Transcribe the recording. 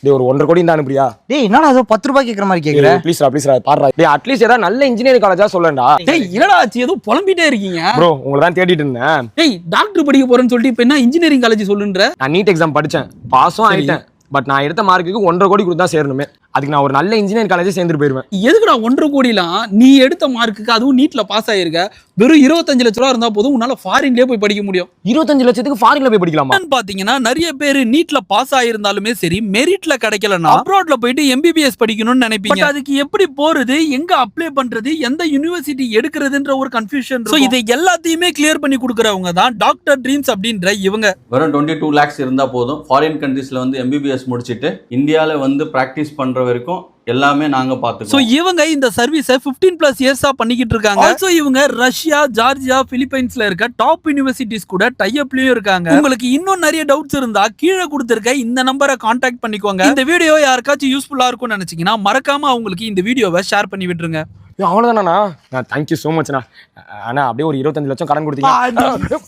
டேய் ஒரு 1.5 கோடி தான் அனுப்புறியா? டேய் என்னடா அது 10 ரூபாய் கேக்குற மாதிரி கேக்குற? ப்ளீஸ்ரா பாடுறா. டேய் அட்லீஸ்ட் ஏதாவது நல்ல இன்ஜினியரிங் காலேஜா சொல்லேன்டா. டேய் என்னடா ஆச்சு ஏதோ புலம்பிட்டே இருக்கீங்க ப்ரோ உங்களை தான் தேடிட்டு இருந்தேன். டேய் டாக்டர் படிக்க போறேன்னு சொல்லிட்டு இப்ப என்ன இன்ஜினியரிங் காலேஜ் சொல்லுன்ற? நான் நீட் எக்ஸாம் படிச்சேன், பாஸும் ஆயிட்டேன். பட் நான் எடுத்த மார்க்குக்கு 1.5 கோடி கொடுத்து தான் சேரணுமே. அதுக்கு நான் ஒரு நல்ல இன்ஜினியரிங் காலேஜே சேர்ந்துட்டு போயிருவேன். எதுக்குடா 1.5 கோடிலாம்? நீ எடுத்த மார்க்குக்கு அதுவும் நீட்ல பாஸ் ஆயிருக்க. வெறும் 25 லட்ச ரூபா இருந்தா போதும் உன்னால ஃபாரின்லயே போய் படிக்க முடியும். 25 லட்சத்துக்கு ஃபாரின்ல போய் படிக்கலாமா? பாத்தீங்கன்னா நிறைய பேர் நீட்ல பாஸ் ஆயிருந்தாலுமே சரி மெரிட்ல கிடைக்கலன்னா அப்ராட்ல போயிட்டு எம்பிபிஎஸ் படிக்கணும்னு நினைப்பீங்க. அதுக்கு எப்படி போறது, எங்க அப்ளை பண்றது, எந்த யூனிவர்சிட்டி எடுக்கிறதுன்ற ஒரு கன்ஃபியூஷன். சோ இதை எல்லாத்தையுமே கிளியர் பண்ணி கொடுக்கறவங்க தான் டாக்டர் ட்ரீம்ஸ் அப்படின்ற இவங்க. வெறும் 22 lakhs இருந்தா போதும் ஃபாரின் கண்ட்ரீஸ்ல வந்து எம்பிபிஎஸ் முடிச்சிட்டு இந்தியால வந்து பிராக்டிஸ் பண்ற வரைக்கும் எல்லாமே நாங்க பாத்துக்கோம். சோ இவங்க இந்த சர்வீஸை 15+ இயர்ஸா பண்ணிக்கிட்டு இருக்காங்க. ஆல்சோ இவங்க ரஷ்யா, ஜார்ஜியா, பிலிப்பைன்ஸ்ல இருக்க டாப் யூனிவர்சிட்டிஸ் கூட டை அப்லயும் இருக்காங்க. உங்களுக்கு இன்னும் நிறைய டவுட்ஸ் இருந்தா கீழே கொடுத்திருக்க இந்த நம்பரை கான்டாக்ட் பண்ணிக்கோங்க. இந்த வீடியோ யாருக்காச்சும் யூஸ்ஃபுல்லா இருக்கும்னு நினைச்சீங்கன்னா மறக்காம அவங்களுக்கு இந்த வீடியோவை ஷேர் பண்ணி விட்டுருங்க. அவ்வளவுதானா? தேங்க்யூ சோ மச்ண்ணா. ஆனா அப்படியே ஒரு 25 லட்சம் கடன் கொடுத்தீங்க.